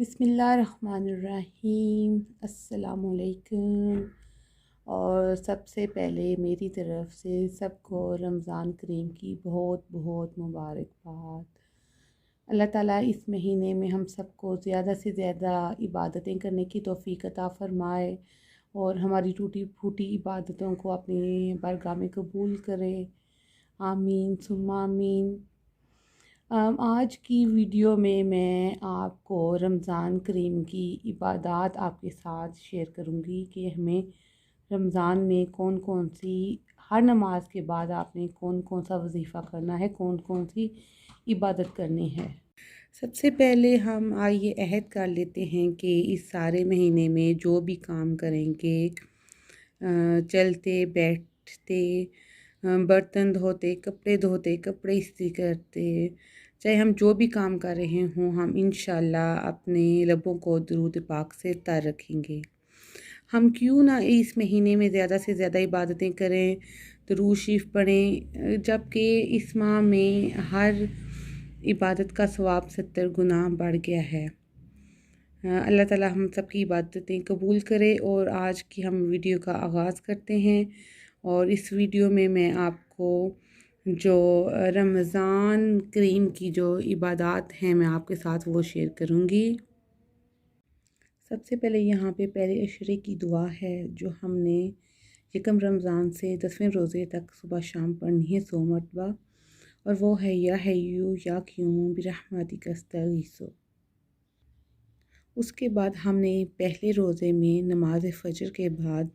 बिस्मिल्लाहिर्रहमानिर्रहीम। अस्सलामुअलैकुम। और सबसे पहले मेरी तरफ़ से सबको रमज़ान करीम की बहुत बहुत मुबारकबाद। अल्लाह ताला इस महीने में हम सबको ज़्यादा से ज़्यादा इबादतें करने की तौफ़ीक अता फ़रमाए और हमारी टूटी फूटी इबादतों को अपनी बारगाह में कबूल करे। आमीन सुम्मा आमीन। आज की वीडियो में मैं आपको रमज़ान करीम की इबादत आपके साथ शेयर करूंगी कि हमें रमज़ान में कौन कौन सी, हर नमाज के बाद आपने कौन कौन सा वजीफ़ा करना है, कौन कौन सी इबादत करनी है। सबसे पहले हम आइए अहद कर लेते हैं कि इस सारे महीने में जो भी काम करेंगे, चलते बैठते, बर्तन धोते, कपड़े इस्त्री करते, चाहे हम जो भी काम कर रहे हों, हम इंशाल्लाह अपने लबों को दुरूद पाक से तर रखेंगे। हम क्यों ना इस महीने में ज़्यादा से ज़्यादा इबादतें करें, दुरूद शरीफ पढ़ें, जबकि इस माह में हर इबादत का सवाब 70 गुना बढ़ गया है। अल्लाह ताला हम सब की इबादतें कबूल करे। और आज की हम वीडियो का आगाज़ करते हैं। और इस वीडियो में मैं आपको जो रमज़ान करीम की जो इबादत हैं मैं आपके साथ वो शेयर करूँगी। सबसे पहले यहाँ पे पहले अशरे की दुआ है जो हमने यकम रमज़ान से 10वें रोज़े तक सुबह शाम पढ़नी है 100 मरतबा। और वो है या हय्यू या क़य्यूम बिरहमतिका अस्तगीसु। उसके बाद हमने पहले रोज़े में नमाज फ़जर के बाद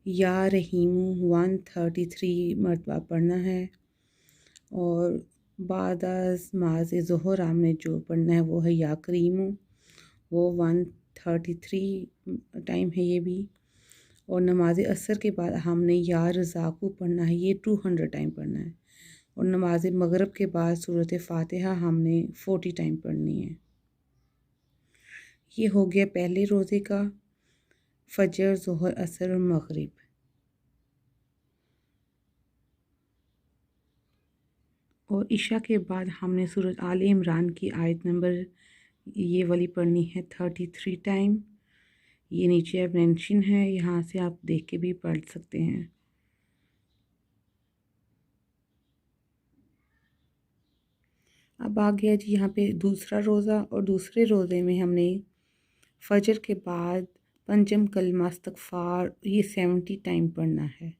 या रहीमु 133 मरतबा पढ़ना है। और बाद नमाज ज़ोहर हमने जो पढ़ना है वो है या करीमु, वो 133 टाइम है ये भी। और नमाज असर के बाद हमने या रज़ाक़ु पढ़ना है, ये 200 टाइम पढ़ना है। और नमाज मगरिब के बाद सूरत फ़ातिहा हमने 40 टाइम पढ़नी है। ये हो गया पहले रोज़े का फ़जर, ज़ोहर, असर और मगरिब। और इशा के बाद हमने सूरत आले इमरान की आयत नंबर ये वाली पढ़नी है 33 टाइम। ये नीचे अब मेंशन है, यहाँ से आप देख के भी पढ़ सकते हैं। अब आ गया जी यहाँ पे दूसरा रोज़ा। और दूसरे रोज़े में हमने फ़जर के बाद पंचम कलमा इस्तग़फ़ार ये 70 टाइम पढ़ना है।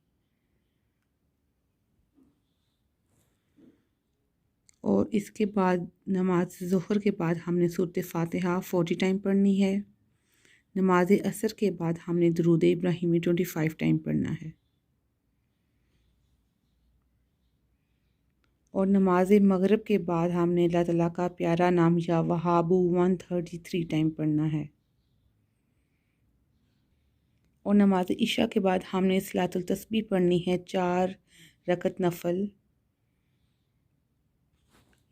और इसके बाद नमाज ज़ोहर के बाद हमने सूरत फ़ातिहा 40 टाइम पढ़नी है। नमाज असर के बाद हमने दुरूद इब्राहिमी 25 टाइम पढ़ना है। और नमाज मगरिब के बाद हमने अल्लाह ताला का प्यारा नाम या वहाबू 133 टाइम पढ़ना है। और नमाज इशा के बाद हमने सलातुल तस्बीह पढ़नी है 4 रकत नफल।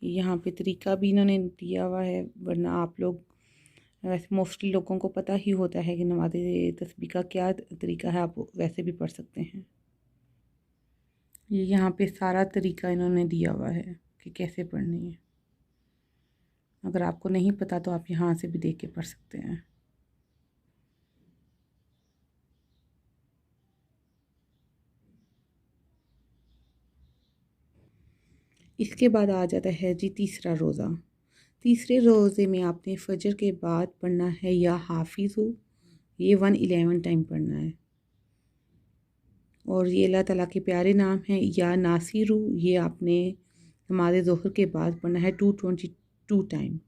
यहाँ पे तरीका भी इन्होंने दिया हुआ है, वरना आप लोग वैसे मोस्टली लोगों को पता ही होता है कि नमाज तस्बीह का क्या तरीका है, आप वैसे भी पढ़ सकते हैं। ये यहाँ पे सारा तरीका इन्होंने दिया हुआ है कि कैसे पढ़नी है। अगर आपको नहीं पता तो आप यहाँ से भी देख के पढ़ सकते हैं। इसके बाद आ जाता है जी तीसरा रोज़ा। तीसरे रोज़े में आपने फ़जर के बाद पढ़ना है या हाफिज़ु, ये 111 टाइम पढ़ना है। और ये अल्लाह ताला के प्यारे नाम है या नासिरू, ये आपने नमाज ज़ोहर के बाद पढ़ना है 222 टाइम।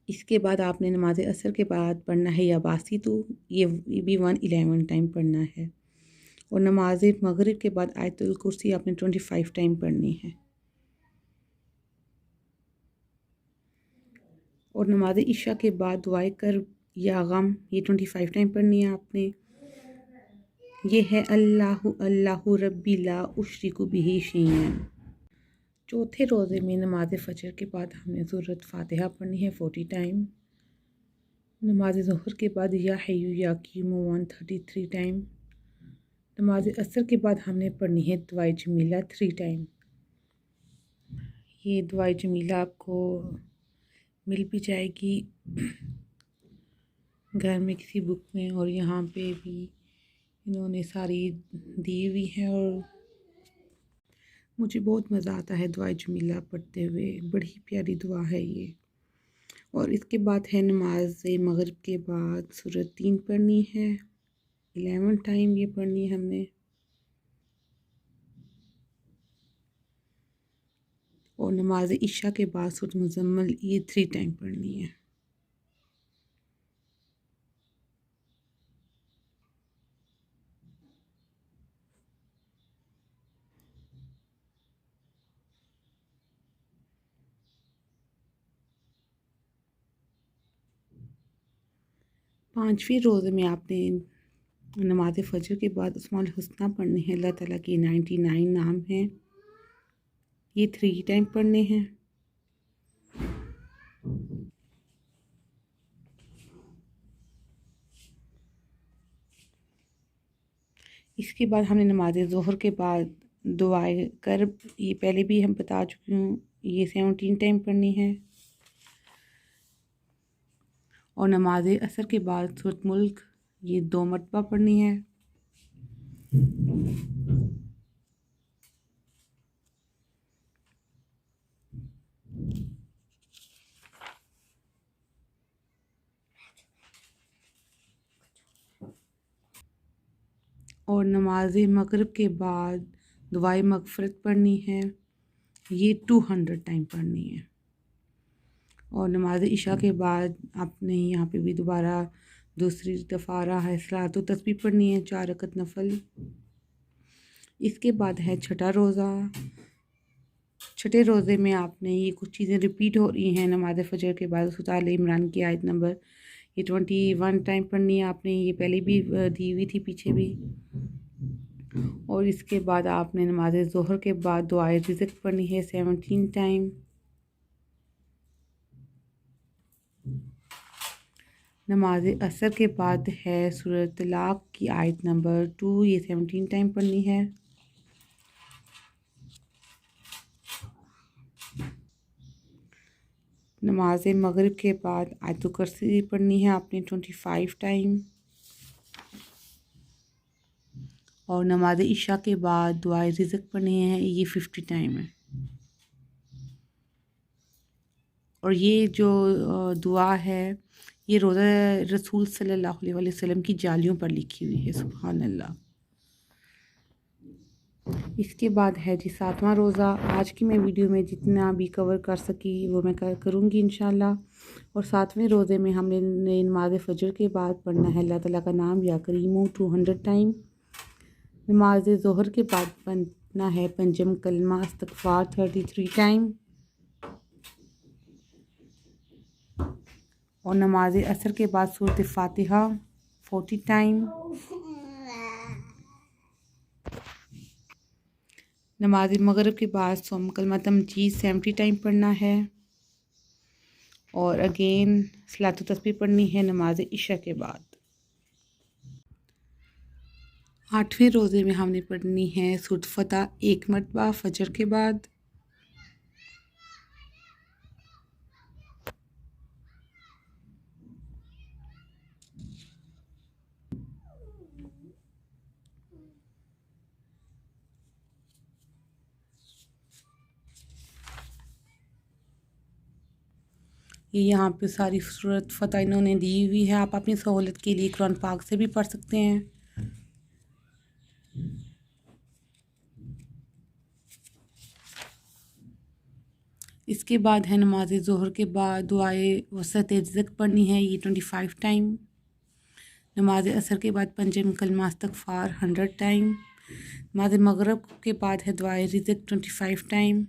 इसके बाद आपने नमाज असर के बाद पढ़ना है या बासितु, ये भी 111 टाइम पढ़ना है। और नमाज मगरिब के बाद आयतुल कुर्सी आपने 25 टाइम पढ़नी है। और नमाज इशा के बाद दुआए कर या गम, ये 25 टाइम पढ़नी है आपने। ये है अल्लाहु अल्लाहु रब्बी ला उशरिकु बिही शैअन। चौथे रोज़े में नमाज फ़जर के बाद हमने सूरत फ़ातिहा पढ़नी है 40 टाइम। नमाज ज़ोहर के बाद या हय्यू या क़य्यूम 133 टाइम। नमाज असर के बाद हमने पढ़नी है दुआए जमीला 3 टाइम। ये दुआए जमीला आपको मिल भी जाएगी घर में किसी बुक में, और यहाँ पे भी इन्होंने सारी दी हुई है। और मुझे बहुत मज़ा आता है दुआए जुमिला पढ़ते हुए, बड़ी प्यारी दुआ है ये। और इसके बाद है नमाज मगरिब के बाद सूरत 3 पढ़नी है, 11 टाइम ये पढ़नी है हमने। और नमाज इशा के बाद सूरत मुज़म्मिल ये 3 टाइम पढ़नी है। पाँचवें रोज़े में आपने नमाज फ़जर के बाद अस्माउल हुस्ना पढ़ने हैं। अल्लाह ताला के 99 नाम हैं, ये 3 टाइम पढ़ने हैं। इसके बाद हमने नमाज ज़ोहर के बाद दुआए करब, ये पहले भी हम बता चुकी हूँ, ये 17 टाइम पढ़नी है। और नमाज असर के बाद सूरत मुल्क ये 2 मरतबा पढ़नी है। और नमाज मगरिब के बाद दुआए मगफ़रत पढ़नी है, ये 200 टाइम पढ़नी है। और नमाज इशा के बाद आपने यहाँ पे भी दोबारा दूसरी दफ़ा रहा है सलातो तस्बीह पढ़नी है, 4 रकत नफल। इसके बाद है छठा रोज़ा। छठे रोज़े में आपने ये कुछ चीज़ें रिपीट हो रही हैं। नमाज फ़जर के बाद सूरत आले इमरान की आयत नंबर ये 21 टाइम पढ़नी है आपने, ये पहले भी दी हुई थी पीछे भी। और इसके बाद आपने नमाज ज़ोहर के बाद दुआए रिज़्क़ पढ़नी है 17 टाइम। नमाज असर के बाद है सूरत तलाक़ की आयत नंबर 2, ये 17 टाइम पढ़नी है। नमाज मगरिब के बाद आयतुल कुर्सी पढ़नी है आपने 25 टाइम। और नमाज इशा के बाद दुआए रिज़्क़ पढ़नी है, ये 50 टाइम है। और ये जो दुआ है ये रोज़ा रसूल सल्लल्लाहु अलैहि वसल्लम की जालियों पर लिखी हुई है, सुभान अल्लाह। इसके बाद है जी 7वां रोज़ा। आज की मैं वीडियो में जितना भी कवर कर सकी वो मैं करूँगी इंशाल्लाह। और 7वें रोज़े में हमने नमाज फ़जर के बाद पढ़ना है अल्लाह ताला का नाम या करीमो 200 टाइम। नमाज ज़ोहर के बाद पढ़ना है पंजम कलमा इस्तग़फ़ार 33 टाइम। और नमाज असर के बाद सूरत फ़ातिहा 40 टाइम। नमाज मगरिब के बाद सोम कलमा तमजीद 70 टाइम पढ़ना है। और अगेन सलातो तस्बीह पढ़नी है नमाज इशा के बाद। 8वें रोज़े में हमने पढ़नी है सूरत फ़तह 1 मरतबा फ़जर के बाद। ये यहाँ पे सारी सूरत फ़तह इन्होंने दी हुई है, आप अपनी सहूलत के लिए कुरान पाक से भी पढ़ सकते हैं। इसके बाद है नमाज ज़ोहर के बाद दुआए वसत रिज़्क़ पढ़नी है, ये 25 टाइम। नमाज असर के बाद पंजम कलमा इस्तग़फ़ार 100 टाइम। नमाज मगरिब के बाद है दुआए रिज़्क़ 25 टाइम।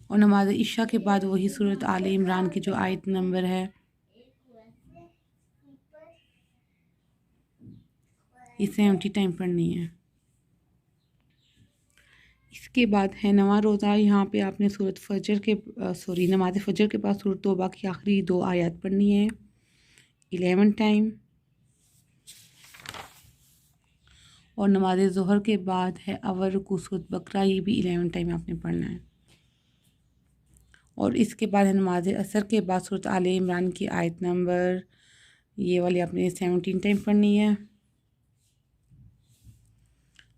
और नमाज इशा के बाद वही सूरत आले इमरान की जो आयत नंबर है ये 70 टाइम पढ़नी है। इसके बाद है 9वां रोज़ा। यहाँ पे आपने सूरत फ़जर के नमाज फ़जर के बाद सूरत तौबा की आखिरी 2 आयत पढ़नी है 11 टाइम। और नमाज ज़ोहर के बाद है अवर रुकू सूरत बकरा, ये भी 11 टाइम आपने पढ़ना है। और इसके बाद है नमाज असर के बाद सूरत आले इमरान की आयत नंबर ये वाली आपने 17 टाइम पढ़नी है।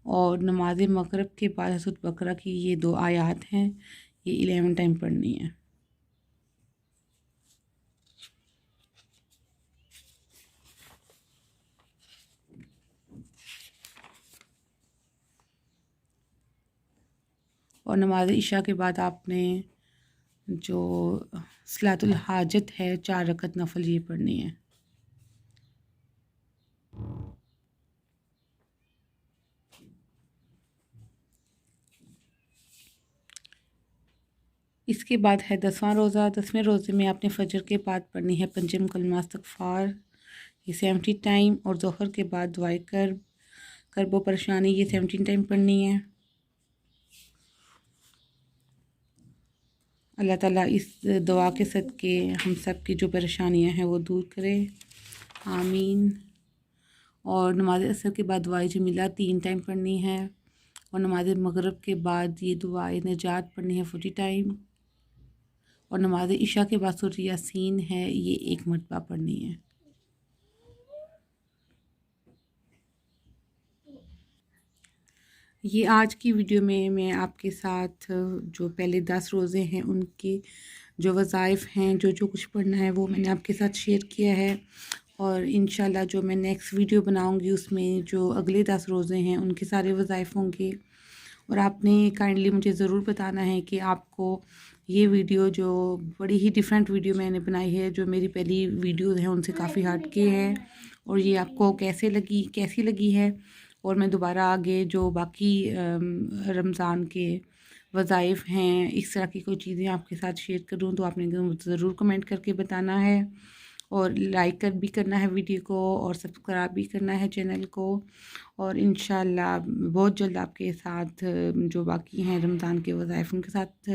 और नमाज मगरिब के बाद सूरत बकरा की ये 2 आयत हैं, ये 11 टाइम पढ़नी है। और नमाज इशा के बाद आपने जो सलातुल हाजत है 4 रकत नफल ये पढ़नी है। इसके बाद है 10वां रोज़ा। 10वें रोज़े में आपने फ़जर के बाद पढ़नी है पंजम कलमा इस्तग़फ़ार, ये 70 टाइम। और ज़ोहर के बाद दुआए करबो परेशानी, ये 17 टाइम पढ़नी है। अल्लाह ताला इस दुआ के सदके हम सब की जो परेशानियां हैं वो दूर करे, आमीन। और नमाज असर के बाद दुआए जमीला 3 टाइम पढ़नी है। और नमाज मगरिब के बाद ये दुआए नजात पढ़नी है 40 टाइम। और नमाज इशा के बाद सूरह यासीन है, ये 1 मरतबा पढ़नी है। ये आज की वीडियो में मैं आपके साथ जो पहले 10 रोज़े हैं उनके जो वज़ाइफ़ हैं, जो कुछ पढ़ना है वो मैंने आपके साथ शेयर किया है। और इंशाल्लाह जो मैं नेक्स्ट वीडियो बनाऊंगी उसमें जो अगले 10 रोज़े हैं उनके सारे वज़ाइफ़ होंगे। और आपने काइंडली मुझे ज़रूर बताना है कि आपको ये वीडियो जो बड़ी ही डिफरेंट वीडियो मैंने बनाई है, जो मेरी पहली वीडियो हैं उनसे काफ़ी हट के है, और ये आपको कैसी लगी है। और मैं दोबारा आगे जो बाकी रमज़ान के वज़ाइफ़ हैं इस तरह की कोई चीज़ें आपके साथ शेयर करूँ तो आपने ज़रूर कमेंट करके बताना है। और लाइक भी करना है वीडियो को, और सब्सक्राइब भी करना है चैनल को। और इंशाल्लाह बहुत जल्द आपके साथ जो बाकी हैं रमज़ान के वज़ाइफ़ उनके साथ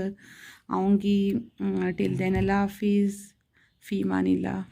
आऊँगी। टिल देन अल्लाह हाफ़िज़, फ़ी अमानिल्लाह।